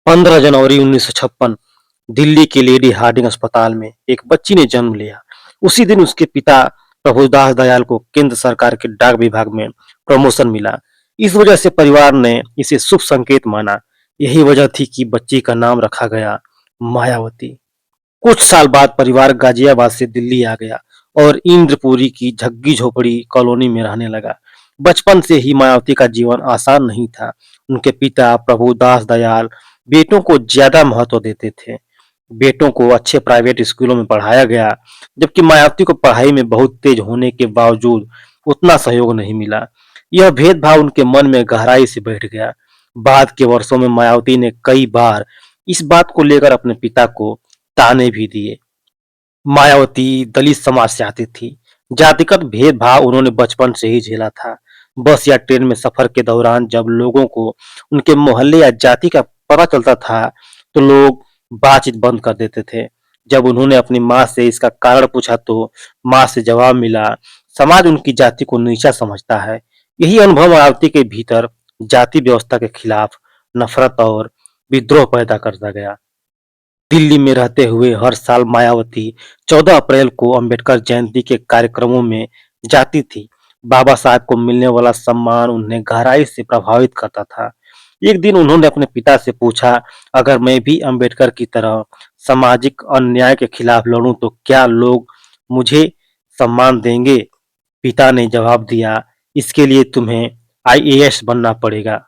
15 जनवरी 1956 दिल्ली के lady Hardinge अस्पताल में एक बच्ची ने जन्म लिया। उसी दिन उसके पिता प्रभुदास दयाल को केंद्र सरकार के डाक विभाग में प्रमोशन मिला। इस वजह से परिवार ने इसे शुभ संकेत माना। यही वजह थी कि बच्ची का नाम रखा गया मायावती। कुछ साल बाद परिवार गाजियाबाद से दिल्ली आ गया और इंद्रपुरी की झग्गी झोपड़ी कॉलोनी में रहने लगा। बचपन से ही मायावती का जीवन आसान नहीं था। उनके पिता प्रभुदास दयाल बेटों को ज्यादा महत्व देते थे। बेटों को अच्छे प्राइवेट स्कूलों में पढ़ाया गया, जबकि मायावती को पढ़ाई में बहुत तेज होने के बावजूद उतना सहयोग नहीं मिला। यह भेदभाव उनके मन में गहराई से बैठ गया। बाद के वर्षों में मायावती ने कई बार इस बात को लेकर अपने पिता को ताने भी दिए। मायावती दलित समाज से आती थी। जातिगत भेदभाव उन्होंने बचपन से ही झेला था। बस या ट्रेन में सफर के दौरान जब लोगों को उनके मोहल्ले या जाति का पता चलता था, तो लोग बातचीत बंद कर देते थे। जब उन्होंने अपनी माँ से इसका कारण पूछा, तो माँ से जवाब मिला, समाज उनकी जाति को नीचा समझता है। यही अनुभव मायावती के भीतर जाति व्यवस्था के खिलाफ नफरत और विद्रोह पैदा करता गया। दिल्ली में रहते हुए हर साल मायावती 14 अप्रैल को अंबेडकर जयंती के कार्यक्रमों में जाती थी। बाबा साहब को मिलने वाला सम्मान उन्हें गहराई से प्रभावित करता था। एक दिन उन्होंने अपने पिता से पूछा, अगर मैं भी अंबेडकर की तरह सामाजिक अन्याय के खिलाफ लड़ूं तो क्या लोग मुझे सम्मान देंगे? पिता ने जवाब दिया, इसके लिए तुम्हें आईएएस बनना पड़ेगा।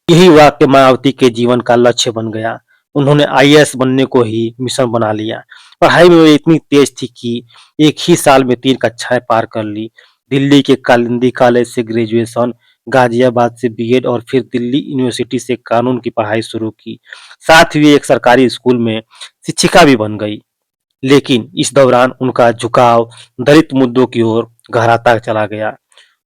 यही वाक्य मायावती के जीवन का लक्ष्य बन गया। उन्होंने आईएएस बनने को ही मिशन बना लिया। पढ़ाई में वे इतनी तेज थी कि एक ही साल में 3 कक्षाएं पार कर ली। दिल्ली के कालिंदी कॉलेज से ग्रेजुएशन, गाजियाबाद से बीएड और फिर दिल्ली यूनिवर्सिटी से कानून की पढ़ाई शुरू की। साथ ही एक सरकारी स्कूल में शिक्षिका भी बन गई। लेकिन इस दौरान उनका झुकाव दलित मुद्दों की ओर गहराता चला गया।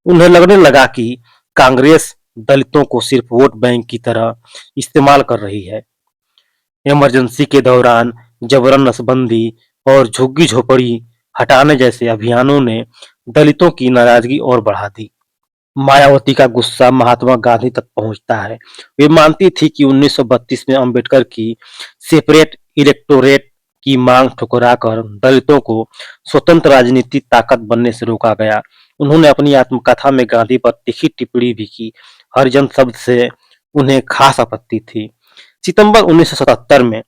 उन्हें लगने लगा कि कांग्रेस दलितों को सिर्फ वोट बैंक की तरह इस्तेमाल कर रही है। इमरजेंसी के दौरान जबरन नसबंदी और झुग्गी झोपड़ी हटाने जैसे अभियानों ने दलितों की नाराजगी और बढ़ा दी। मायावती का गुस्सा महात्मा गांधी तक पहुंचता है। वे मानती थी कि 1932 में अंबेडकर की सेपरेट इलेक्टोरेट की मांग ठुकराकर दलितों को स्वतंत्र राजनीतिक ताकत बनने से रोका गया। उन्होंने अपनी आत्मकथा में गांधी पर तीखी टिप्पणी भी की। हरिजन शब्द से उन्हें खास आपत्ति थी। सितंबर 1977 में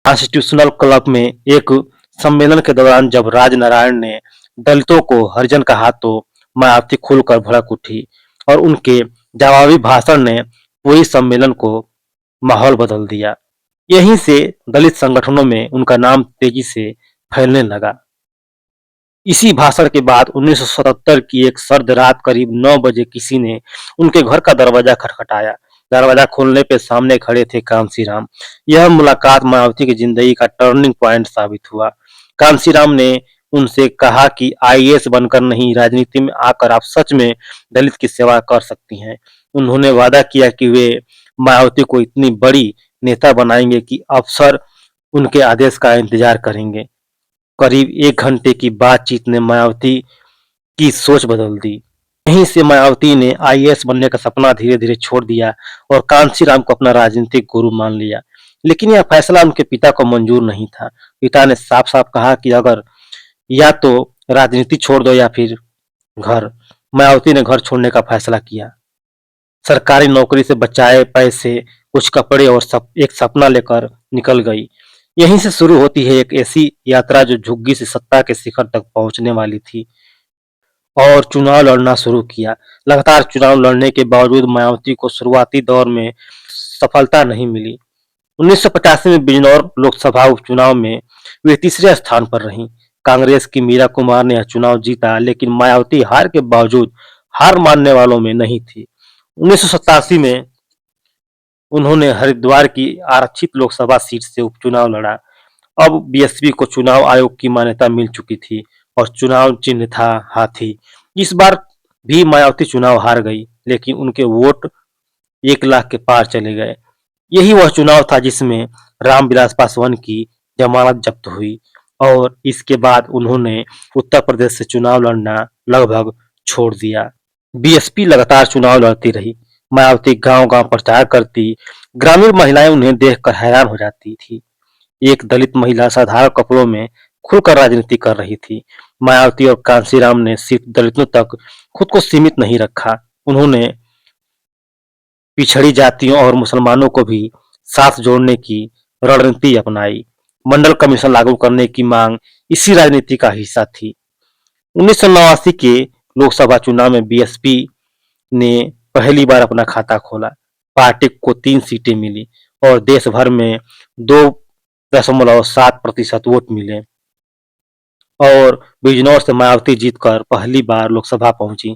कॉन्स्टिट्यूशनल क्लब में एक सम्मेलन के दौरान जब राजनारायण ने दलितों को हरिजन कहा, तो मायावती खुलकर भड़क उठी और उनके जवाबी भाषण ने पूरी सम्मेलन को माहौल बदल दिया। यहीं से दलित संगठनों में उनका नाम तेजी से फैलने लगा। इसी भाषण के बाद 1977 की एक सर्द रात करीब 9 बजे किसी ने उनके घर का दरवाजा खटखटाया। दरवाजा खोलने पे सामने खड़े थे कांशीराम। यह मुलाकात मायावती की जिंदगी का टर्निंग पॉइंट साबित हुआ। कांशीराम ने उनसे कहा कि आईएएस बनकर नहीं, राजनीति में आकर आप सच में दलित की सेवा कर सकती हैं। उन्होंने वादा किया कि वे मायावती को इतनी बड़ी नेता बनाएंगे कि अफसर उनके आदेश का इंतजार करेंगे। करीब 1 घंटे की बातचीत ने मायावती की सोच बदल दी। यहीं से मायावती ने आईएएस बनने का सपना धीरे धीरे छोड़ दिया और कांशीराम को अपना राजनीतिक गुरु मान लिया। लेकिन यह फैसला उनके पिता को मंजूर नहीं था। पिता ने साफ साफ कहा कि अगर या तो राजनीति छोड़ दो या फिर घर। मायावती ने घर छोड़ने का फैसला किया। सरकारी नौकरी से बचाए पैसे, कुछ कपड़े और एक सपना लेकर निकल गई। यहीं से शुरू होती है एक ऐसी यात्रा जो झुग्गी से सत्ता के शिखर तक पहुंचने वाली थी। और चुनाव लड़ना शुरू किया। लगातार चुनाव लड़ने के बावजूद मायावती को शुरुआती दौर में सफलता नहीं मिली। 1985 में बिजनौर लोकसभा उपचुनाव में वे तीसरे स्थान पर रहीं। कांग्रेस की मीरा कुमार ने यह चुनाव जीता, लेकिन मायावती हार के बावजूद हार मानने वालों में नहीं थी। 1987 में उन्होंने हरिद्वार की आरक्षित लोकसभा सीट से उपचुनाव लड़ा। अब बीएसपी को चुनाव आयोग की मान्यता मिल चुकी थी और चुनाव चिन्ह था हाथी। इस बार भी मायावती चुनाव हार गई, लेकिन उनके वोट 1 लाख के पार चले गए। यही वह चुनाव था जिसमें रामविलास पासवान की जमानत जब्त हुई और इसके बाद उन्होंने उत्तर प्रदेश से चुनाव लड़ना लगभग छोड़ दिया। बीएसपी लगातार चुनाव लड़ती रही। मायावती गांव-गांव प्रचार करती, ग्रामीण महिलाएं उन्हें देखकर हैरान हो जाती थी। एक दलित महिला साधारण कपड़ों में खुलकर राजनीति कर रही थी। मायावती और कांशीराम ने सिर्फ दलितों तक खुद को सीमित नहीं रखा, उन्होंने पिछड़ी जातियों और मुसलमानों को भी साथ जोड़ने की रणनीति अपनाई। मंडल कमीशन लागू करने की मांग इसी राजनीति का हिस्सा थी। 1989 के लोकसभा चुनाव में बीएसपी ने पहली बार अपना खाता खोला। पार्टी को 3 सीटें मिली और देश भर में 2.7% वोट मिले और बिजनौर से मायावती जीतकर पहली बार लोकसभा पहुंची।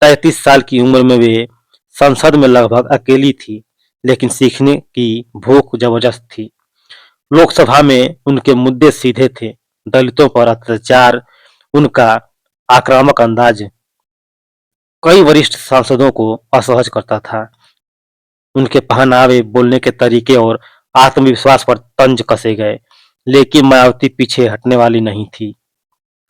33 साल की उम्र में वे संसद में लगभग अकेली थी, लेकिन सीखने की भूख जबरदस्त थी। लोकसभा में उनके मुद्दे सीधे थे, दलितों पर अत्याचार, उनका आक्रामक अंदाज कई वरिष्ठ सांसदों को असहज करता था। उनके पहनावे, बोलने के तरीके और आत्मविश्वास पर तंज कसे गए, लेकिन मायावती पीछे हटने वाली नहीं थी।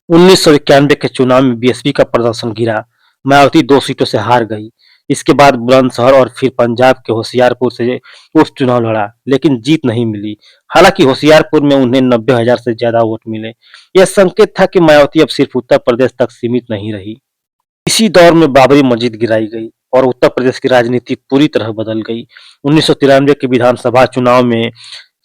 1991 के चुनाव में बीएसपी का प्रदर्शन गिरा, मायावती 2 सीटों से हार गई। इसके बाद बुलंदशहर और फिर पंजाब के होशियारपुर से उपचुनाव लड़ा, लेकिन जीत नहीं मिली। हालांकि होशियारपुर में उन्हें 90,000 से ज्यादा वोट मिले। यह संकेत था कि मायावती अब सिर्फ उत्तर प्रदेश तक सीमित नहीं रही। इसी दौर में बाबरी मस्जिद गिराई गई और उत्तर प्रदेश की राजनीति पूरी तरह बदल गई। 1993 के विधानसभा चुनाव में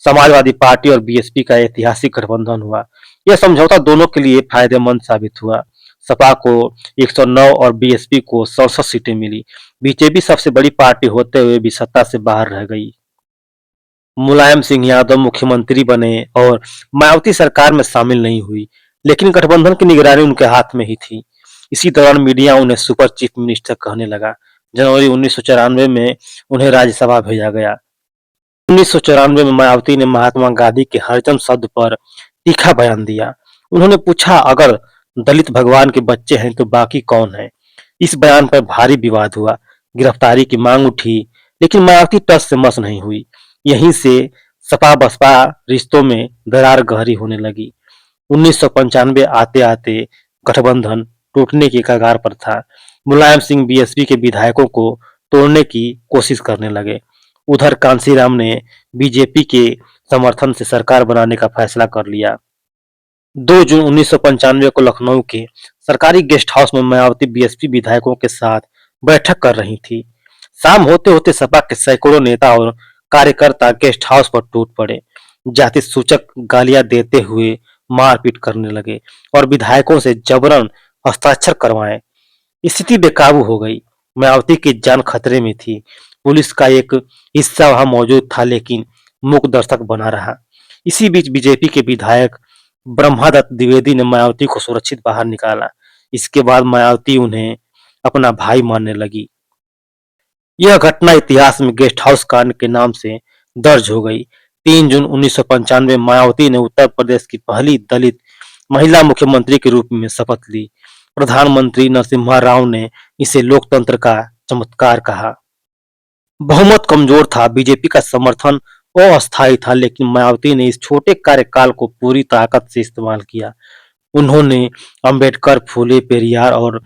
समाजवादी पार्टी और बीएसपी का ऐतिहासिक गठबंधन हुआ। यह समझौता दोनों के लिए फायदेमंद साबित हुआ। सपा को 109 और बीएसपी को 67 सीटें मिली। बीजेपी सबसे बड़ी पार्टी होते हुए भी सत्ता से बाहर रह गई। मुलायम सिंह यादव मुख्यमंत्री बने और मायावती सरकार में शामिल नहीं हुई, लेकिन गठबंधन की निगरानी उनके हाथ में ही थी। इसी दौरान मीडिया उन्हें सुपर चीफ मिनिस्टर कहने लगा। जनवरी 1994 में उन्हें राज्यसभा भेजा गया। 1994 में मायावती ने महात्मा गांधी के हरिजन शब्द पर तीखा बयान दिया। उन्होंने पूछा, अगर दलित भगवान के बच्चे हैं तो बाकी कौन है? इस बयान पर भारी विवाद हुआ, गिरफ्तारी की मांग उठी, लेकिन मायावती टस से मस नहीं हुई। यहीं से सपा बसपा रिश्तों में दरार गहरी होने लगी। 1995 आते आते गठबंधन टूटने की कगार पर था। मुलायम सिंह बीएसपी के विधायकों को तोड़ने की कोशिश करने लगे। उधर कांशीराम ने बीजेपी के समर्थन से सरकार बनाने का फैसला कर लिया। 2 जून 1995 को लखनऊ के सरकारी गेस्ट हाउस में मायावती बीएसपी विधायकों के साथ बैठक कर रही थी। शाम होते होते सपा के सैकड़ों नेता और कार्यकर्ता गेस्ट हाउस पर टूट पड़े। जाति सूचक गालियां देते हुए मारपीट करने लगे और विधायकों से जबरन हस्ताक्षर करवाए। स्थिति बेकाबू हो गई। मायावती की जान खतरे में थी। पुलिस का एक हिस्सा वहां मौजूद था, लेकिन मूक दर्शक बना रहा। इसी बीच बीजेपी के विधायक ब्रह्मादत्त द्विवेदी ने मायावती को सुरक्षित बाहर निकाला। इसके बाद मायावती उन्हें अपना भाई मानने लगी। यह घटना इतिहास में गेस्ट हाउस कांड के नाम से दर्ज हो गई। 3 जून 1995 मायावती ने उत्तर प्रदेश की पहली दलित महिला मुख्यमंत्री के रूप में शपथ ली। प्रधानमंत्री नरसिम्हा राव ने इसे लोकतंत्र का चमत्कार कहा। बहुमत कमजोर था, बीजेपी का समर्थन अस्थायी था, लेकिन मायावती ने इस छोटे कार्यकाल को पूरी ताकत से इस्तेमाल किया। उन्होंने अंबेडकर, फूले, पेरियार और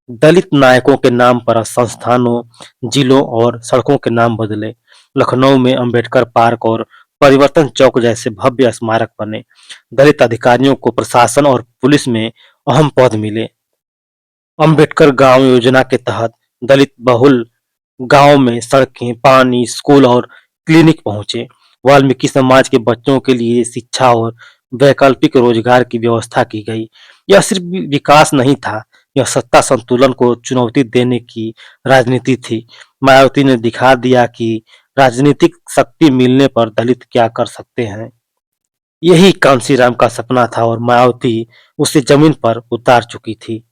दलित नायकों के नाम पर संस्थानों, जिलों और सड़कों के नाम बदले। लखनऊ में अंबेडकर पार्क और परिवर्तन चौक जैसे भव्य स्मारक बने। दलित अधिकारियों को प्रशासन और पुलिस में अहम पद मिले। अंबेडकर गांव योजना के तहत दलित बहुल गांव में सड़कें, पानी, स्कूल और क्लिनिक पहुंचे। वाल्मीकि समाज के बच्चों के लिए शिक्षा और वैकल्पिक रोजगार की व्यवस्था की गई। यह सिर्फ विकास नहीं था, यह सत्ता संतुलन को चुनौती देने की राजनीति थी। मायावती ने दिखा दिया कि राजनीतिक शक्ति मिलने पर दलित क्या कर सकते हैं। यही कांशीराम का सपना था और मायावती उसे जमीन पर उतार चुकी थी।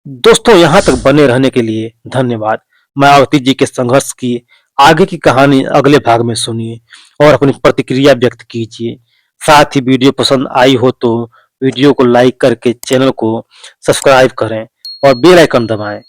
दोस्तों, यहाँ तक बने रहने के लिए धन्यवाद। मायावती जी के संघर्ष की आगे की कहानी अगले भाग में सुनिए और अपनी प्रतिक्रिया व्यक्त कीजिए। साथ ही वीडियो पसंद आई हो तो वीडियो को लाइक करके चैनल को सब्सक्राइब करें और बेल आइकन दबाएं।